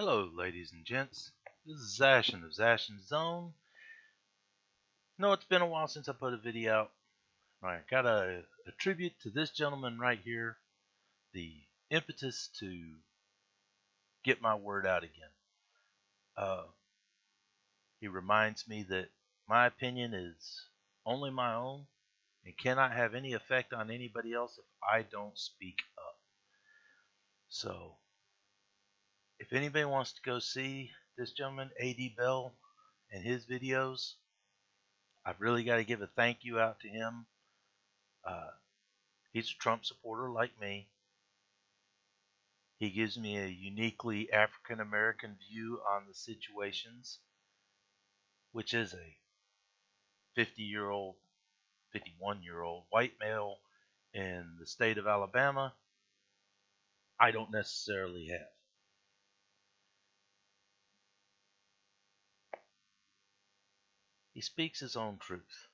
Hello, ladies and gents. This is Zashin of Zashin Zone. No, it's been a while since I put a video out. I got a tribute to this gentleman right here, the impetus to get my word out again. He reminds me that my opinion is only my own and cannot have any effect on anybody else if I don't speak up. So, if anybody wants to go see this gentleman, A.D. Bell, and his videos, I've really got to give a thank you out to him. He's a Trump supporter like me. He gives me a uniquely African American view on the situations, which is a 50-year-old, 51-year-old white male in the state of Alabama. I don't necessarily have. He speaks his own truth.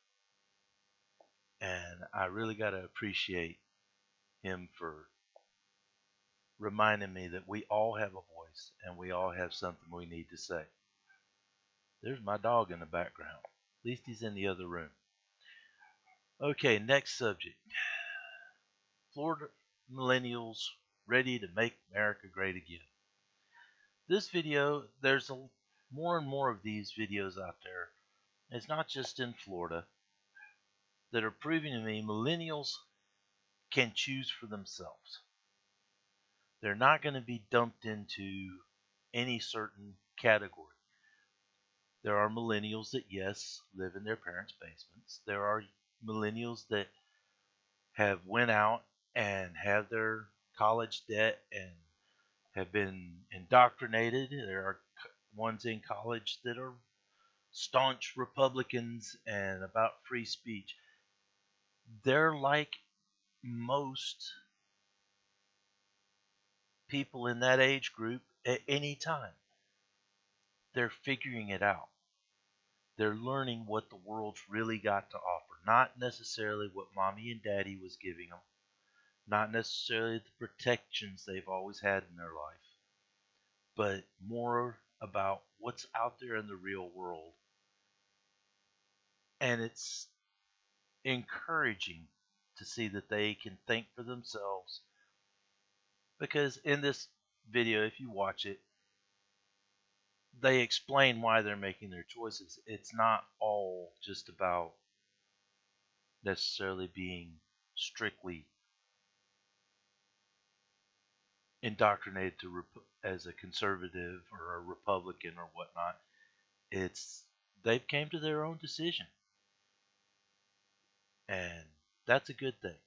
And I really got to appreciate him for reminding me that we all have a voice and we all have something we need to say. There's my dog in the background. At least he's in the other room. Okay, next subject. Florida millennials ready to make America great again. This video, there's more and more of these videos out there. It's not just in Florida, that are proving to me millennials can choose for themselves. They're not going to be dumped into any certain category. There are millennials that, yes, live in their parents' basements. There are millennials that have went out and have their college debt and have been indoctrinated. There are ones in college that are staunch Republicans and about free speech. They're like most people in that age group at any time. They're figuring it out. They're learning what the world's really got to offer. Not necessarily what mommy and daddy was giving them. Not necessarily the protections they've always had in their life. But more about what's out there in the real world. And it's encouraging to see that they can think for themselves. Because in this video, if you watch it, they explain why they're making their choices. It's not all just about necessarily being strictly indoctrinated to as a conservative or a Republican or whatnot. It's they've came to their own decision, and that's a good thing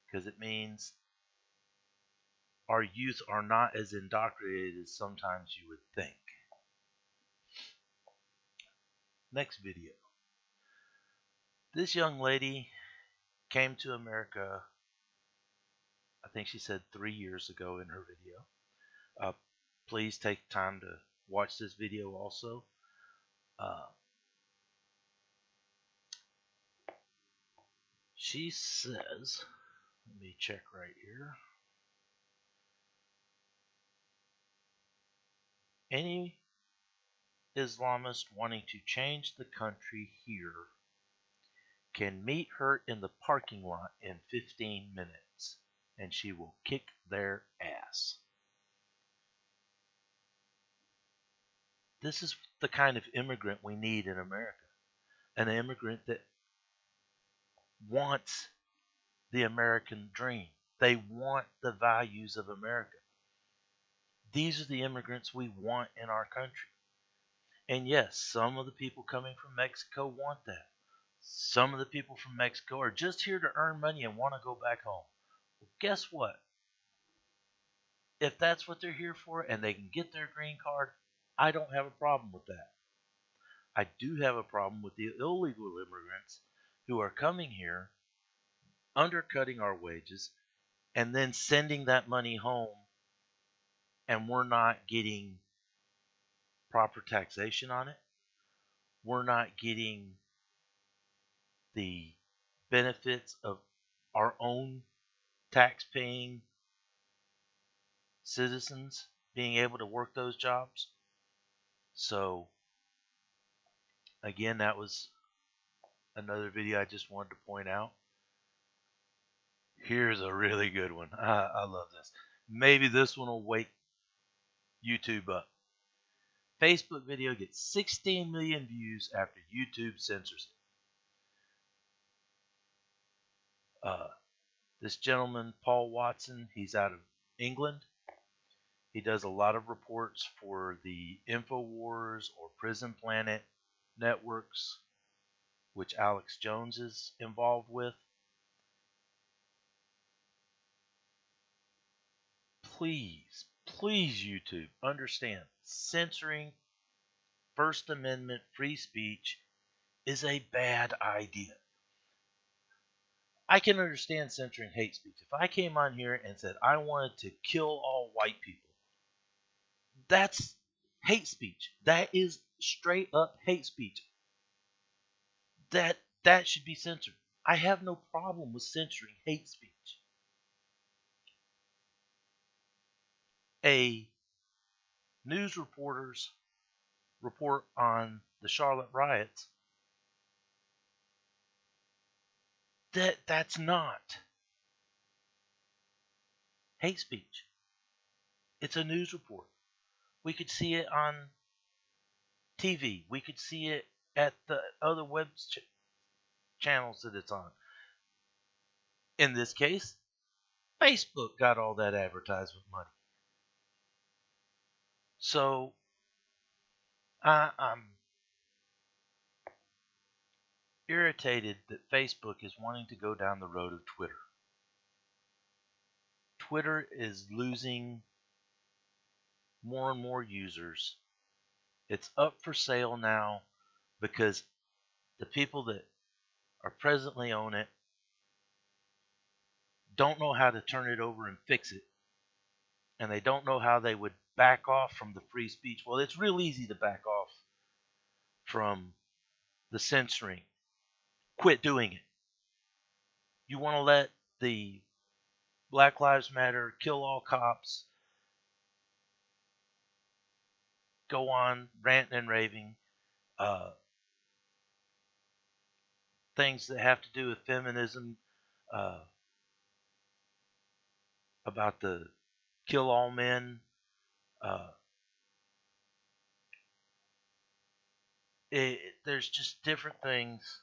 because it means our youth are not as indoctrinated as sometimes you would think. Next video. This young lady came to America, I think she said 3 years ago in her video. Please take time to watch this video also. She says, let me check right here. Any Islamist wanting to change the country here can meet her in the parking lot in 15 minutes, and she will kick their ass. This is the kind of immigrant we need in America. An immigrant that wants the American dream. They want the values of America. These are the immigrants we want in our country. And yes, some of the people coming from Mexico want that. Some of the people from Mexico are just here to earn money and want to go back home. Well, guess what? If that's what they're here for and they can get their green card, I don't have a problem with that. I do have a problem with the illegal immigrants who are coming here, undercutting our wages, and then sending that money home, and we're not getting proper taxation on it. We're not getting the benefits of our own tax-paying citizens being able to work those jobs. So, again, that was another video I just wanted to point out. Here's a really good one. I love this. Maybe this one will wake YouTube up. Facebook video gets 16 million views after YouTube censors it. This gentleman, Paul Watson, he's out of England. He does a lot of reports for the InfoWars or Prison Planet networks, which Alex Jones is involved with. Please, YouTube, understand, censoring First Amendment free speech is a bad idea. I can understand censoring hate speech. If I came on here and said I wanted to kill all white people, that's hate speech. That is straight up hate speech. That should be censored. I have no problem with censoring hate speech. A news reporter's report on the Charlotte riots, that's not hate speech. It's a news report. We could see it on TV. We could see it at the other web channels that it's on. In this case, Facebook got all that advertisement money. So I'm irritated that Facebook is wanting to go down the road of Twitter. Twitter is losing more and more users. It's up for sale now because the people that are presently on it don't know how to turn it over and fix it. And they don't know how they would back off from the free speech. Well, it's real easy to back off from the censoring. Quit doing it. You want to let the Black Lives Matter, kill all cops, go on ranting and raving, things that have to do with feminism, about the kill all men, there's just different things.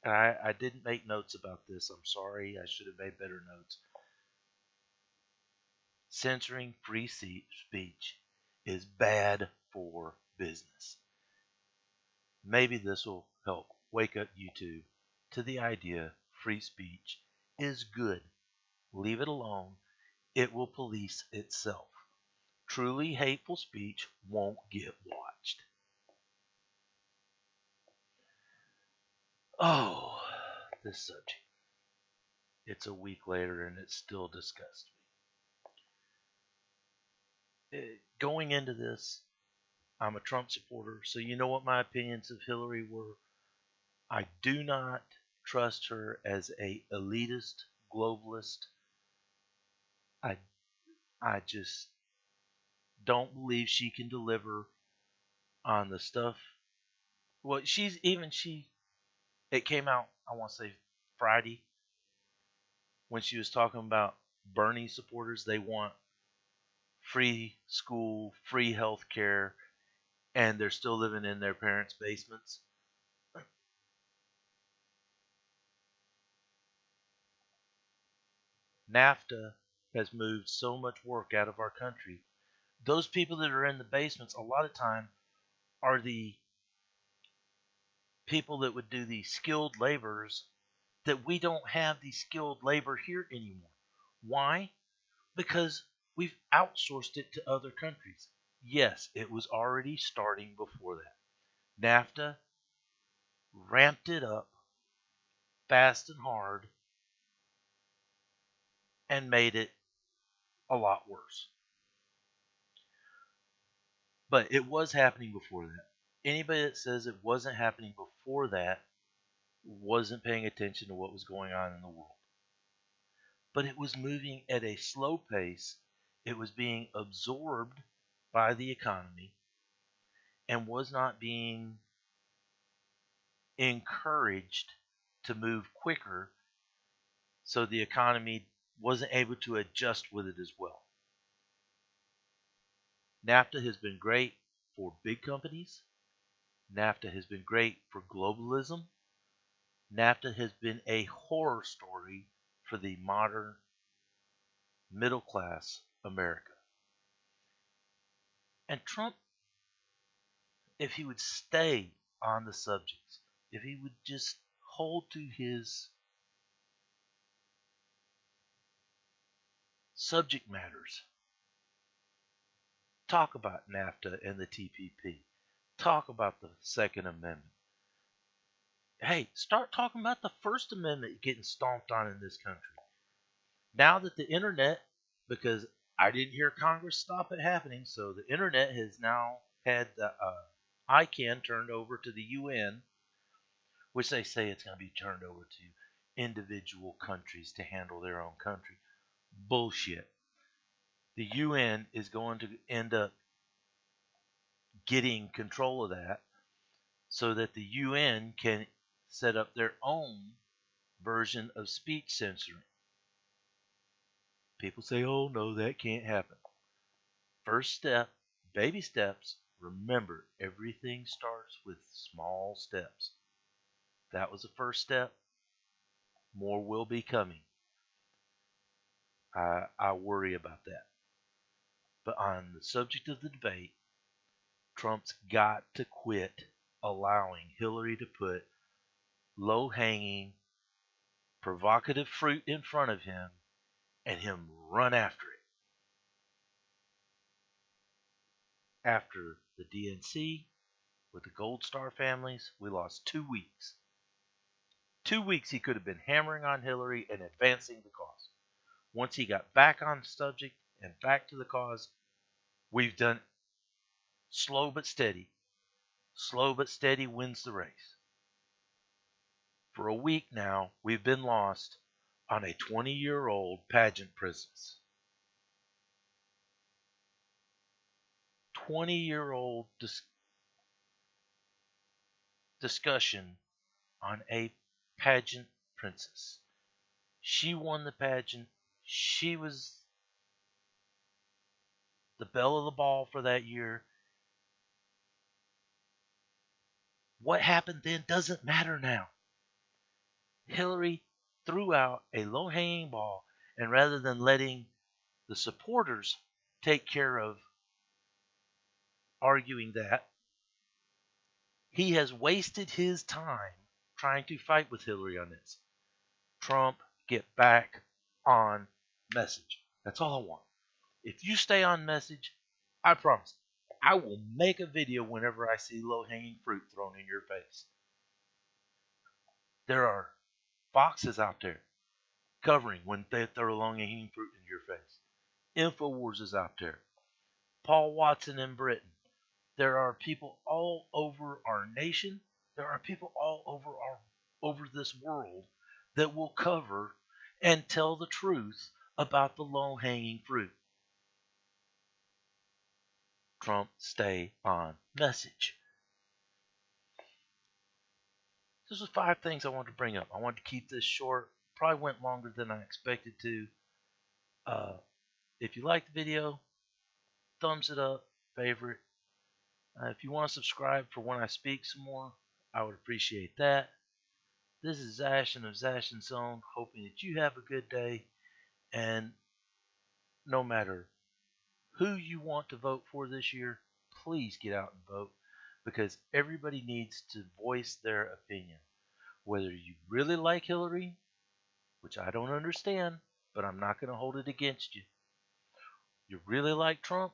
I didn't make notes about this. I'm sorry. I should have made better notes. Censoring free speech is bad for business. Maybe this will help wake up YouTube to the idea free speech is good. Leave it alone. It will police itself. Truly hateful speech won't get watched. Oh, this subject. It's a week later and it still disgusts me. Going into this, I'm a Trump supporter, so you know what my opinions of Hillary were. I do not trust her as a elitist, globalist. I just don't believe she can deliver on the stuff. Well, it came out, I want to say Friday, when she was talking about Bernie supporters. They want free school, free health care, and they're still living in their parents' basements. NAFTA has moved so much work out of our country. Those people that are in the basements, a lot of time, are the people that would do the skilled laborers, that we don't have the skilled labor here anymore. Why? Because we've outsourced it to other countries. Yes, it was already starting before that. NAFTA ramped it up fast and hard and made it a lot worse. But it was happening before that. Anybody that says it wasn't happening before that wasn't paying attention to what was going on in the world. But it was moving at a slow pace, It was being absorbed by the economy and was not being encouraged to move quicker, so the economy wasn't able to adjust with it as well. NAFTA has been great for big companies. NAFTA has been great for globalism. NAFTA has been a horror story for the modern middle class America. And Trump, if he would stay on the subjects, if he would just hold to his subject matters, talk about NAFTA and the TPP, talk about the Second Amendment. Hey, start talking about the First Amendment getting stomped on in this country. Now that the internet, because I didn't hear Congress stop it happening, so the internet has now had the ICANN turned over to the UN, which they say it's going to be turned over to individual countries to handle their own country. Bullshit. The UN is going to end up getting control of that so that the UN can set up their own version of speech censoring. People say, oh no, that can't happen. First step, baby steps. Remember, everything starts with small steps. That was the first step. More will be coming. I worry about that. But on the subject of the debate, Trump's got to quit allowing Hillary to put low-hanging, provocative fruit in front of him and him run after it. After the DNC with the Gold Star families, we lost 2 weeks. 2 weeks he could have been hammering on Hillary and advancing the cause. Once he got back on subject and back to the cause, we've done slow but steady. Slow but steady wins the race. For a week now, we've been lost on a 20-year-old pageant princess. 20-year-old discussion on a pageant princess. She won the pageant. She was the belle of the ball for that year. What happened then doesn't matter now. Hillary threw out a low-hanging ball, and rather than letting the supporters take care of arguing that, he has wasted his time trying to fight with Hillary on this. Trump, get back on message. That's all I want. If you stay on message, I promise, I will make a video whenever I see low-hanging fruit thrown in your face. There are boxes out there covering when they throw low-hanging fruit in your face. InfoWars is out there. Paul Watson in Britain. There are people all over our nation. There are people all over this world that will cover and tell the truth about the low-hanging fruit. Trump, stay on message. This was 5 things I wanted to bring up. I wanted to keep this short. Probably went longer than I expected to. If you like the video, thumbs it up, favorite. If you want to subscribe for when I speak some more, I would appreciate that. This is Zashin of Zashin Zone, hoping that you have a good day. And no matter who you want to vote for this year, please get out and vote, because everybody needs to voice their opinion. Whether you really like Hillary, which I don't understand, but I'm not going to hold it against you. You really like Trump,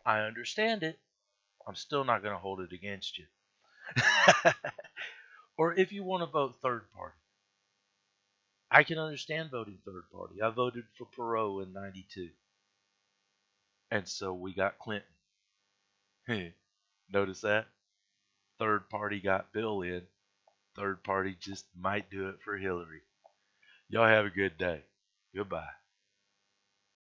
I understand it. I'm still not going to hold it against you. Or if you want to vote third party, I can understand voting third party. I voted for Perot in '92. And so we got Clinton. Notice that? Third party got Bill in. Third party just might do it for Hillary. Y'all have a good day. Goodbye.